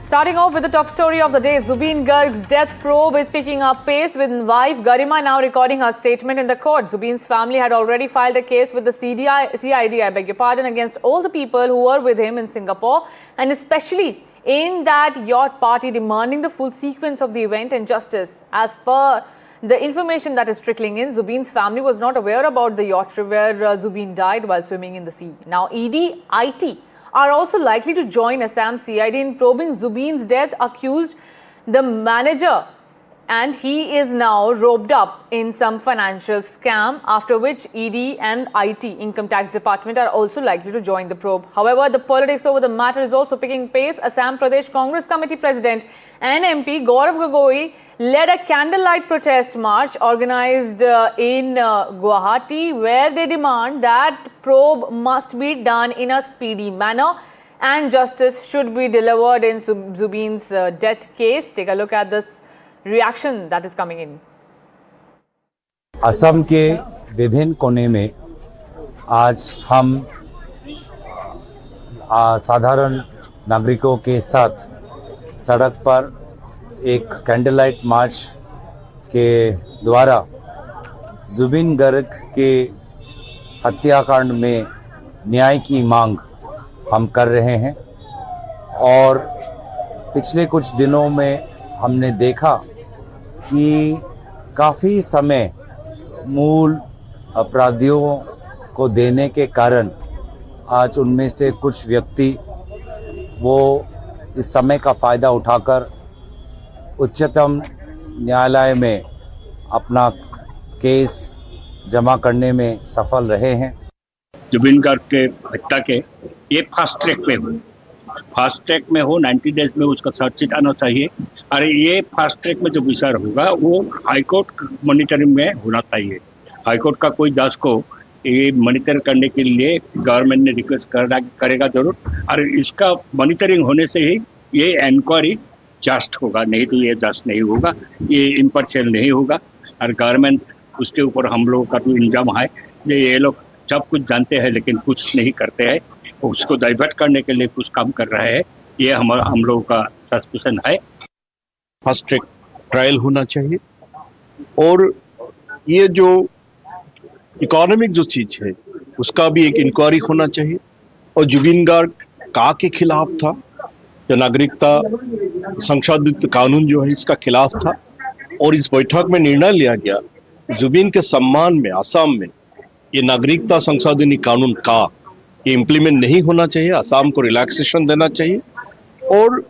Starting off with the top story of the day, Zubeen Garg's death probe is picking up pace, with wife Garima now recording her statement in the court. Zubeen's family had already filed a case with the CID, against all the people who were with him in Singapore, and especially in that yacht party, demanding the full sequence of the event and justice. As per the information that is trickling in, Zubeen's family was not aware about the yacht trip where Zubeen died while swimming in the sea. Now, ED, IT are also likely to join Assam CID in probing Zubeen's death, accused the manager, and he is now roped up in some financial scam, after which ED and IT, Income Tax Department, are also likely to join the probe. However, the politics over the matter is also picking pace. Assam Pradesh Congress Committee President and MP Garg led a candlelight protest march organized in Guwahati, where they demand that probe must be done in a speedy manner and justice should be delivered in Zubeen's death case. Take a look at this reaction that is coming in. Assam के विभिन्न कोने में आज हम साधारण नागरिकों के साथ सड़क पर एक कैंडल लाइट मार्च के द्वारा जुबिन गर्ग के हत्याकांड में न्याय की मांग हम कर रहे हैं। और पिछले कुछ दिनों में हमने देखा कि काफ़ी समय मूल अपराधियों को देने के कारण आज उनमें से कुछ व्यक्ति वो इस समय का फ़ायदा उठाकर उच्चतम न्यायालय में अपना केस जमा करने में सफल रहे हैं। जुबिन गर्ग के हत्या के ये फास्ट ट्रैक में हो 90 डेज में उसका चार्जशीट आना चाहिए। और ये फास्ट ट्रैक में जो विचार होगा वो हाईकोर्ट मॉनिटरिंग में होना चाहिए। हाईकोर्ट का कोई जज को ये मॉनिटर करने के लिए गवर्नमेंट ने रिक्वेस्ट करेगा जरूर, और इसका मॉनिटरिंग होने से ही ये इंक्वायरी जस्ट होगा, नहीं तो ये जस्ट नहीं होगा, ये इम्पार्शियल नहीं होगा। और गवर्नमेंट उसके ऊपर हम लोगों का तो इल्जाम है ये लोग सब कुछ जानते हैं लेकिन कुछ नहीं करते हैं, उसको डाइवर्ट करने के लिए कुछ काम कर रहे हैं, ये हम लोगों का सस्पेंशन है। फास्ट ट्रैक ट्रायल होना चाहिए और ये जो इकोनॉमिक जो चीज है उसका भी एक इंक्वायरी होना चाहिए। और जुबिन गर्ग का के खिलाफ था, जो नागरिकता संशोधित कानून जो है इसका खिलाफ था, और इस बैठक में निर्णय लिया गया जुबिन के सम्मान में असम में ये नागरिकता संशोधनी कानून का ये इम्प्लीमेंट नहीं होना चाहिए, असम को रिलैक्सेशन देना चाहिए। और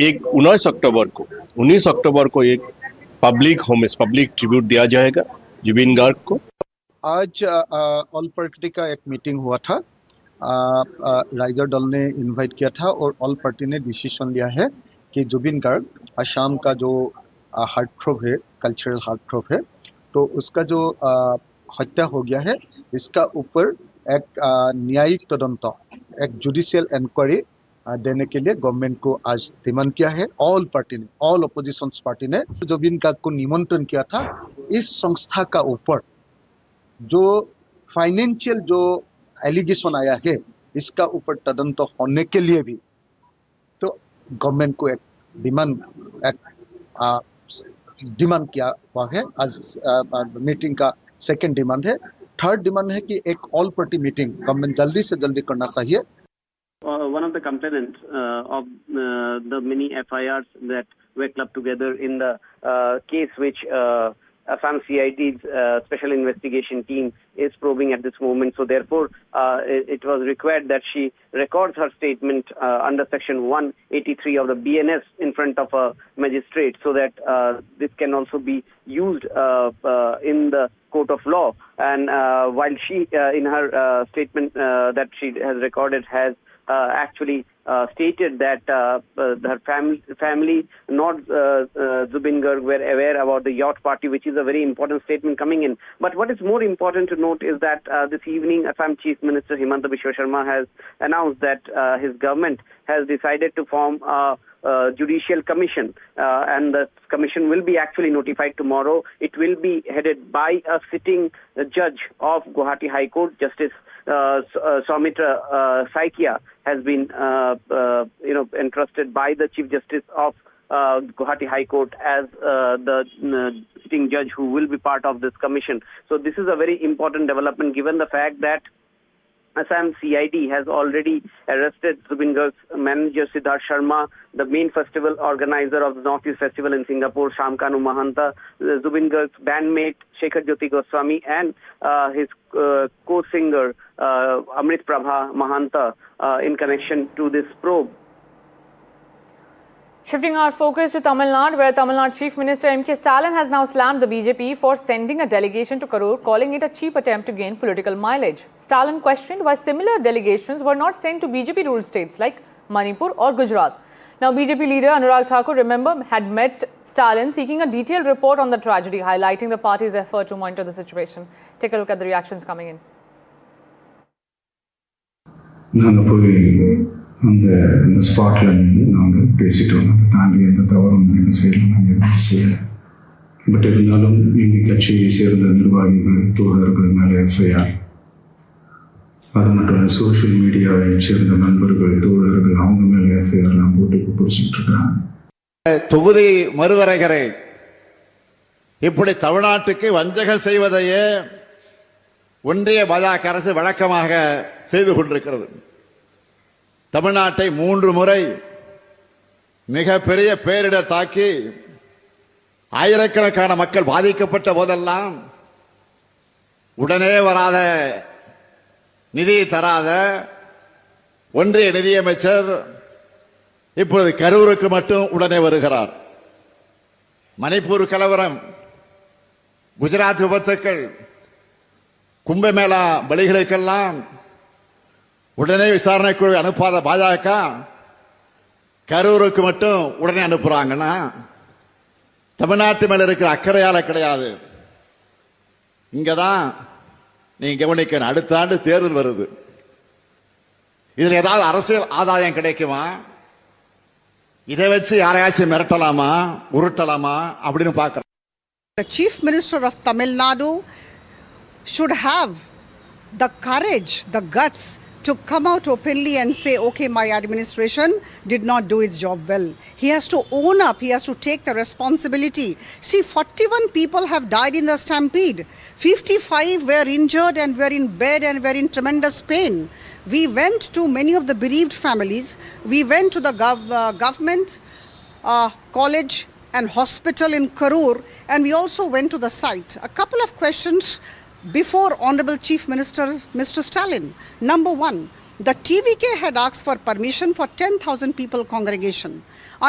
एक 19 अक्टूबर को एक पब्लिक ट्रिब्यूट दिया जाएगा जुबिन गर्ग को। आज ऑल पार्टी का एक मीटिंग हुआ था, राइजर दल ने इनवाइट किया था और ऑल पार्टी ने डिसीजन लिया है कि जुबिन गर्ग असम का जो हार्ट थ्रोब है, कल्चरल हार्ट थ्रोब है, तो उसका जो हत्या हो गया है इसका ऊपर एक न्यायिक तदंत, एक जुडिशियल इंक्वायरी देने के लिए गवर्नमेंट को आज डिमांड किया है। ऑल अपोजिशन पार्टी ने जुबिन गर्ग को निमंत्रण किया था। इस संस्था का ऊपर जो फाइनेंशियल जो एलिगेशन आया है इसका ऊपर तदंत होने के लिए भी तो गवर्नमेंट को एक डिमांड किया हुआ है। आज मीटिंग का सेकंड डिमांड है। थर्ड डिमांड है कि एक ऑल पार्टी मीटिंग गवर्नमेंट जल्दी से जल्दी करना चाहिए। One of the complainants of the many FIRs that were clubbed together in the case which Assam CID's special investigation team is probing at this moment. So therefore, it was required that she records her statement under section 183 of the BNS in front of a magistrate, so that this can also be used in the court of law. And while she, in her statement that she has recorded, has actually stated that her family, not Zubin Garg, were aware about the yacht party, which is a very important statement coming in. But what is more important to note is that this evening, Assam Chief Minister Himanta Biswa Sharma has announced that his government has decided to form a judicial commission, and the commission will be actually notified tomorrow. It will be headed by a sitting judge of Guwahati High Court, Justice Soumitra Saikia has been entrusted by the Chief Justice of Guwahati High Court as the sitting judge who will be part of this commission. So this is a very important development given the fact that Assam CID has already arrested Zubin Garg's manager Siddharth Sharma, the main festival organizer of the Northeast Festival in Singapore, Shamkanu Mahanta, Zubin Garg's bandmate Shekhar Jyoti Goswami, and his co-singer Amrit Prabha Mahanta in connection to this probe. Shifting our focus to Tamil Nadu, where Tamil Nadu Chief Minister M.K. Stalin has now slammed the BJP for sending a delegation to Karur, calling it a cheap attempt to gain political mileage. Stalin questioned why similar delegations were not sent to BJP-ruled states like Manipur or Gujarat. Now, BJP leader Anurag Thakur, remember, had met Stalin seeking a detailed report on the tragedy, highlighting the party's effort to monitor the situation. Take a look at the reactions coming in. அந்த ஸ்பாட்டில் நாங்கள் பேசிட்டோம். அதை தாண்டி எந்த தவறும் நாங்கள் செய்யலாம், நாங்கள் எதுவும் செய்யலை. பட் இருந்தாலும் எங்கள் கட்சியை சேர்ந்த நிர்வாகிகள் தோழர்கள் மேலே எஃப்ஐஆர், அது மட்டும் இல்லை சோஷியல் மீடியாவை சேர்ந்த நண்பர்கள் தோழர்கள் அவங்க மேலே எஃப்ஐஆர்லாம் போட்டு பிடிச்சிட்டு இருக்காங்க. தொகுதி மறுவரைகரை இப்படி தமிழ்நாட்டுக்கு வஞ்சகம் செய்வதையே ஒன்றிய பாஜக அரசு வழக்கமாக செய்து கொண்டிருக்கிறது. தமிழ்நாட்டை 3 முறை மிகப்பெரிய பேரிடர் தாக்கி ஆயிரக்கணக்கான மக்கள் பாதிக்கப்பட்ட போதெல்லாம் உடனே வராத, நிதி தராத ஒன்றிய நிதியமைச்சர் இப்பொழுது கரூருக்கு மட்டும் உடனே வருகிறார். மணிப்பூர் கலவரம், குஜராத் விபத்துக்கள், கும்பமேளா பலிகளுக்கெல்லாம் உடனே விசாரணை குழு அனுப்பாத பாஜக கரூருக்கு மட்டும் உடனே அனுப்புறாங்கன்னா தமிழ்நாட்டு மேல இருக்கிற அக்கறையால கிடையாது. இங்கதான் நீங்க கவனிக்கணும், அடுத்த ஆண்டு தேர்தல் வருது. இதுல ஏதாவது அரசியல் ஆதாயம் கிடைக்குமா? இதை வச்சு யாரையாச்சும் மிரட்டலாமா, உருட்டலாமா அப்படின்னு பார்க்கிறேன். The Chief Minister of Tamil Nadu should have the courage, the guts to come out openly and say, okay, my administration did not do its job well. He has to own up. He has to take the responsibility. See, 41 people have died in the stampede. 55 were injured and were in bed and were in tremendous pain. We went to many of the bereaved families. We went to the government college and hospital in Karur, and we also went to the site. A couple of questions before Honorable Chief Minister Mr. Stalin. Number one, the TVK had asked for permission for 10,000 people congregation.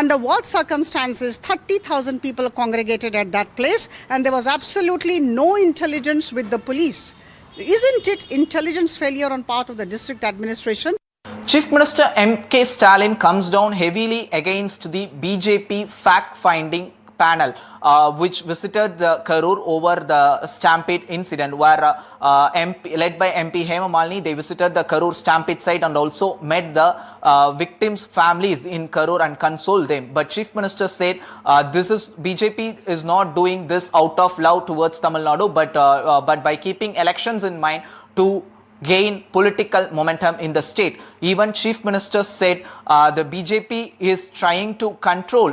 Under what circumstances 30,000 people congregated at that place, and there was absolutely no intelligence with the police? Isn't it intelligence failure on part of the district administration? Chief Minister M.K. Stalin comes down heavily against the BJP fact-finding panel which visited the Karur over the stampede incident, where led by MP Hema Malini, they visited the Karur stampede site and also met the victims' families in Karur and consoled them. But Chief Minister said BJP is not doing this out of love towards Tamil Nadu, but by keeping elections in mind to gain political momentum in the state. Even Chief Minister said the BJP is trying to control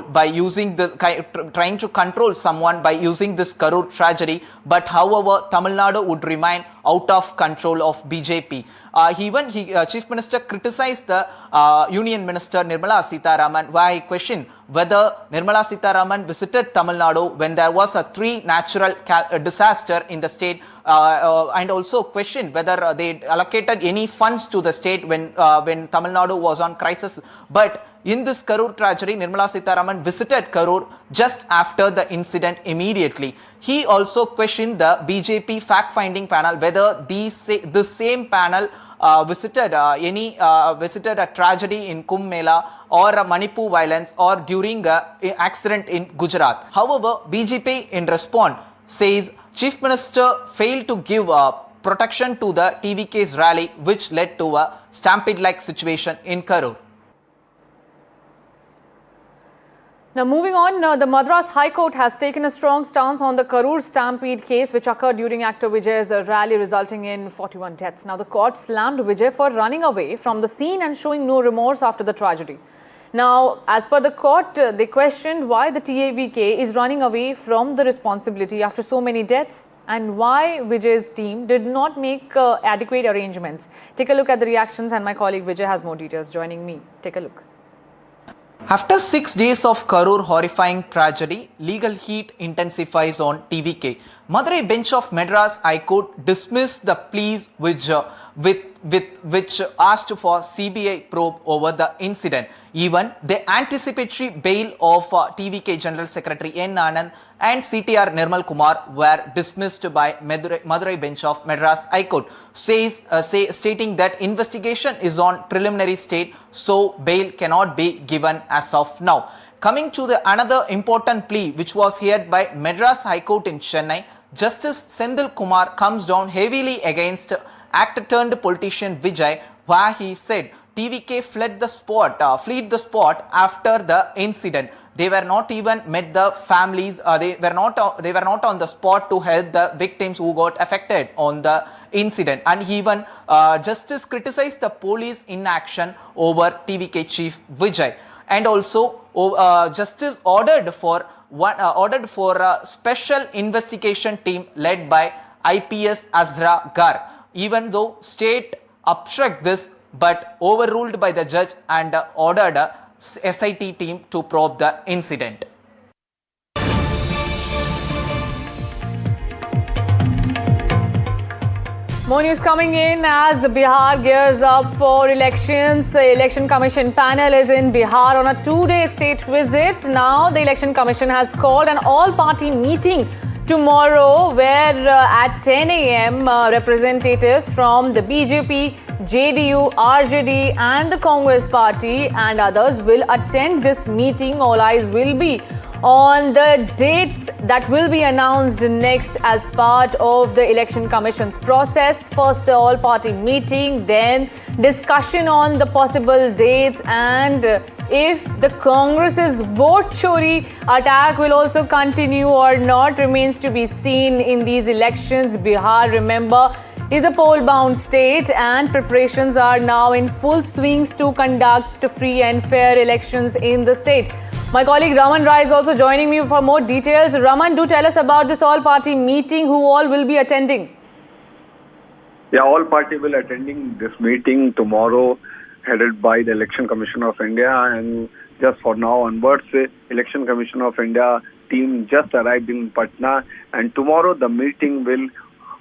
someone by using this Karur tragedy, but however Tamil Nadu would remain out of control of BJP. Chief Minister criticized the Union Minister Nirmala Sitharaman, why I question whether Nirmala Sitharaman visited Tamil Nadu when there was a 3 natural disaster in the state, and also question whether they allocated any funds to the state when Tamil Nadu was on crisis. But in this Karur tragedy, Nirmala Sitharaman visited Karur just after the incident immediately. He also questioned the BJP fact-finding panel whether the same panel visited a tragedy in Kumbh Mela or a Manipur violence or during an accident in Gujarat. However, BJP in response says Chief Minister failed to give protection to the TVK's rally, which led to a stampede-like situation in Karur. Now moving on, the Madras High Court has taken a strong stance on the Karur stampede case which occurred during actor Vijay's rally resulting in 41 deaths. Now the court slammed Vijay for running away from the scene and showing no remorse after the tragedy. Now, as per the court, they questioned why the TAVK is running away from the responsibility after so many deaths and why Vijay's team did not make adequate arrangements. Take a look at the reactions, and my colleague Vijay has more details joining me. Take a look. After 6 days of Karur horrifying tragedy, legal heat intensifies on TVK. Madurai bench of Madras High Court dismissed the pleas which asked for CBI probe over the incident. Even the anticipatory bail of TVK General Secretary N. Anand and CTR Nirmal Kumar were dismissed by Madurai bench of Madras High Court, stating that investigation is on preliminary state, so bail cannot be given as of now. Coming to the another important plea which was heard by Madras High Court in Chennai, Justice Senthil Kumar comes down heavily against actor-turned-politician Vijay, where he said TVK fled the spot after the incident. They were not even met the families. They were not on the spot to help the victims who got affected on the incident. And even justice criticized the police inaction over TVK chief Vijay. And also, justice ordered for a special investigation team led by IPS Azra Garg, even though state obstruct this but overruled by the judge and ordered a SIT team to probe the incident. More news coming in as Bihar gears up for elections. The Election Commission panel is in Bihar on a 2-day state visit. Now the Election Commission has called an all-party meeting tomorrow where at 10 a.m. Representatives from the BJP, JDU, RJD and the Congress party and others will attend this meeting. All eyes will be on the dates that will be announced next as part of the Election Commission's process. First the all-party meeting, then discussion on the possible dates, and if the Congress's vote chori attack will also continue or not remains to be seen in these elections. Bihar, remember, is a poll-bound state and preparations are now in full swings to conduct free and fair elections in the state. My colleague Raman Rai is also joining me for more details. Raman, do tell us about this all-party meeting, who all will be attending. Yeah, all party will attending this meeting tomorrow, headed by the Election Commission of India, and just for now onwards, the Election Commission of India team just arrived in Patna, and tomorrow the meeting will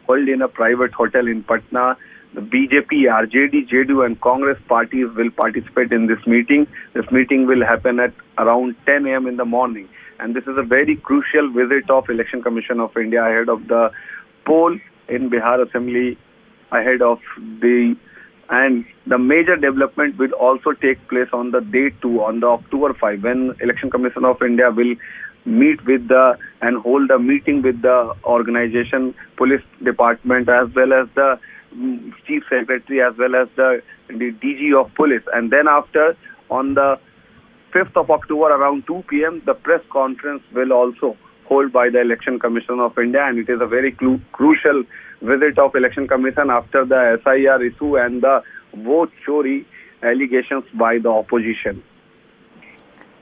hold in a private hotel in Patna. The BJP, RJD, JDU and Congress parties will participate in this meeting. This meeting will happen at around 10 a.m. in the morning. And this is a very crucial visit of Election Commission of India ahead of the poll in Bihar Assembly, and the major development will also take place on the day 2, on the October 5, when Election Commission of India will meet with and hold a meeting with the organization, police department, as well as the chief secretary, as well as the DG of police. And then after, on the 5th of October around 2 p.m, the press conference will also hold by the Election Commission of India, and it is a very crucial visit of Election Commission after the SIR issue and the vote chori allegations by the opposition.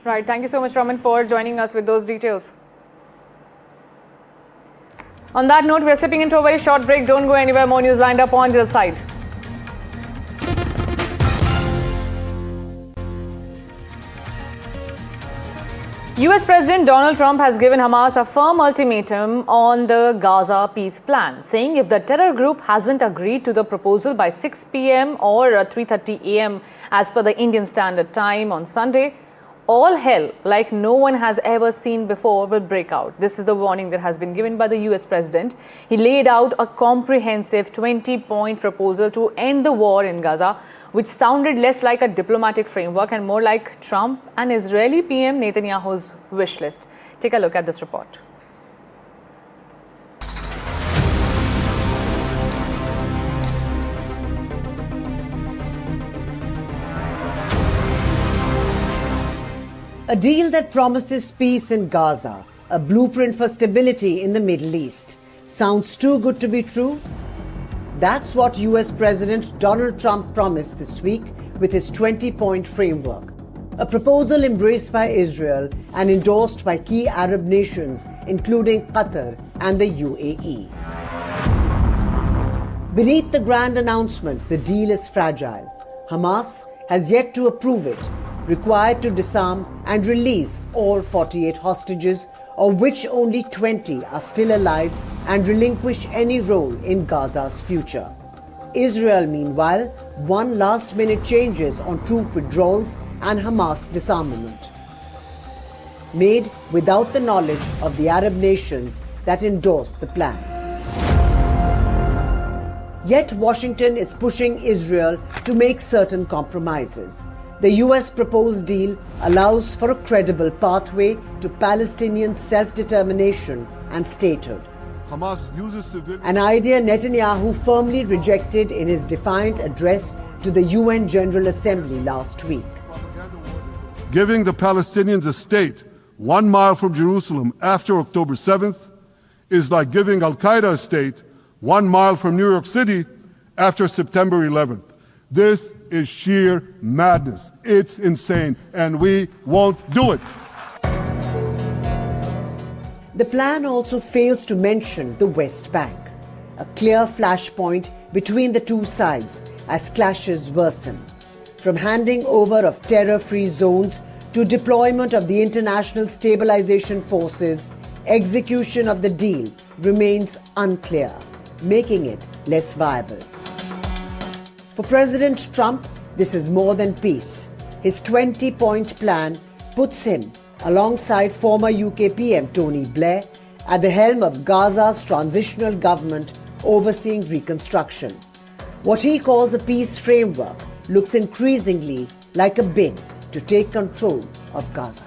Right. Thank you so much, Raman, for joining us with those details. On that note, we're slipping into a very short break. Don't go anywhere. More news lined up on the other side. US President Donald Trump has given Hamas a firm ultimatum on the Gaza peace plan, saying if the terror group hasn't agreed to the proposal by 6 p.m. or 3:30 a.m. as per the Indian Standard Time on Sunday, all hell like no one has ever seen before will break out. This is the warning that has been given by the US President. He laid out a comprehensive 20-point proposal to end the war in Gaza, which sounded less like a diplomatic framework and more like Trump and Israeli PM Netanyahu's wish list. Take a look at this report. A deal that promises peace in Gaza, a blueprint for stability in the Middle East. Sounds too good to be true? That's what US President Donald Trump promised this week with his 20-point framework. A proposal embraced by Israel and endorsed by key Arab nations, including Qatar and the UAE. Beneath the grand announcement, the deal is fragile. Hamas has yet to approve it, required to disarm and release all 48 hostages, of which only 20 are still alive, and relinquish any role in Gaza's future. Israel, meanwhile, won last-minute changes on troop withdrawals and Hamas disarmament, made without the knowledge of the Arab nations that endorsed the plan. Yet Washington is pushing Israel to make certain compromises. The US proposed deal allows for a credible pathway to Palestinian self-determination and statehood. Hamas uses civilians. An idea Netanyahu firmly rejected in his defiant address to the UN General Assembly last week. Giving the Palestinians a state 1 mile from Jerusalem after October 7th is like giving Al-Qaeda a state 1 mile from New York City after September 11th. This is sheer madness. It's insane, and we won't do it. The plan also fails to mention the West Bank, a clear flashpoint between the two sides as clashes worsen. From handing over of terror-free zones to deployment of the international stabilization forces, execution of the deal remains unclear, making it less viable. For President Trump, this is more than peace. His 20-point plan puts him alongside former UK PM Tony Blair at the helm of Gaza's transitional government overseeing reconstruction. What he calls a peace framework looks increasingly like a bid to take control of Gaza.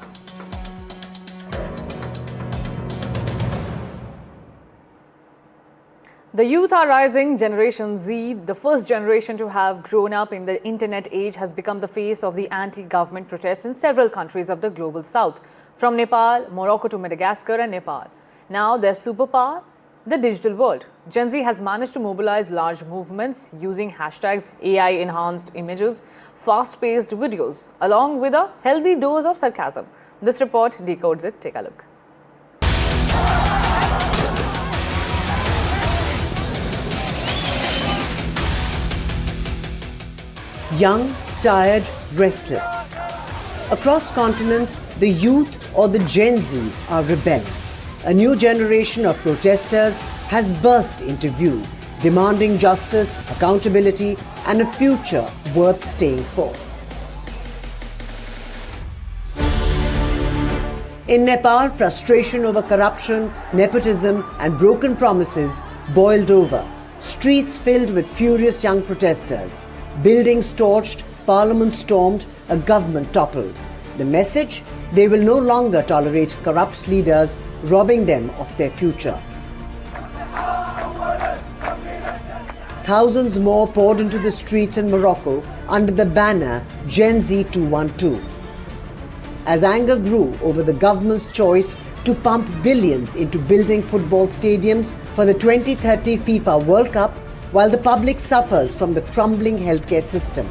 The youth are rising. Generation Z, the first generation to have grown up in the internet age, has become the face of the anti-government protests in several countries of the global south, from Nepal, Morocco to Madagascar and Nepal. Now their superpower, the digital world. Gen Z has managed to mobilize large movements using hashtags, AI-enhanced images, fast-paced videos, along with a healthy dose of sarcasm. This report decodes it. Take a look. Young, tired, restless. Across continents, the youth or the Gen Z are rebelling. A new generation of protesters has burst into view, demanding justice, accountability, and a future worth staying for. In Nepal, frustration over corruption, nepotism, and broken promises boiled over. Streets filled with furious young protesters. Buildings torched, parliament stormed, a government toppled. The message? They will no longer tolerate corrupt leaders robbing them of their future. Thousands more poured into the streets in Morocco under the banner Gen Z 212. As anger grew over the government's choice to pump billions into building football stadiums for the 2030 FIFA World Cup, while the public suffers from the crumbling healthcare system.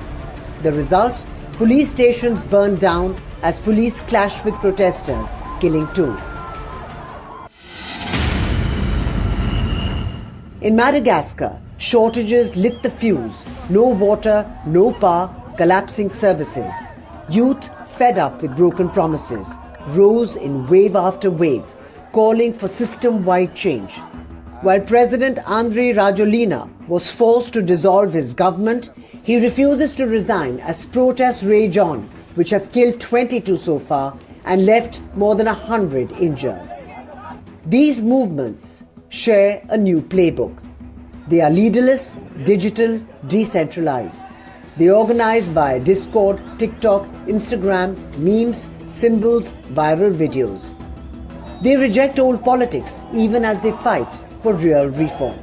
The result? Police stations burned down as police clashed with protesters, killing 2. In Madagascar, shortages lit the fuse. No water, no power, collapsing services. Youth, fed up with broken promises, rose in wave after wave, calling for system-wide change. While President Andry Rajoelina was forced to dissolve his government, he refuses to resign as protests rage on, which have killed 22 so far and left more than 100 injured. These movements share a new playbook. They are leaderless, digital, decentralized. They organize via Discord, TikTok, Instagram, memes, symbols, viral videos. They reject old politics even as they fight for real reform.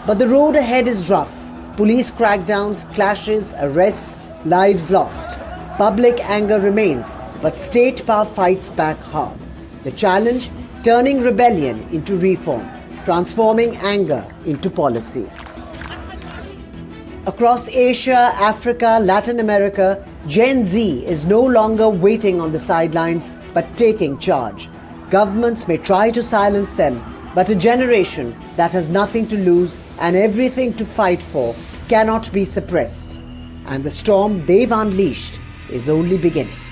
But the road ahead is rough. Police crackdowns, clashes, arrests, lives lost. Public anger remains, But state power fights back hard. The challenge, turning rebellion into reform, transforming anger into policy. Across Asia, Africa, Latin America, Gen Z is no longer waiting on the sidelines but taking charge. Governments may try to silence them, but a generation that has nothing to lose and everything to fight for cannot be suppressed. And the storm they've unleashed is only beginning.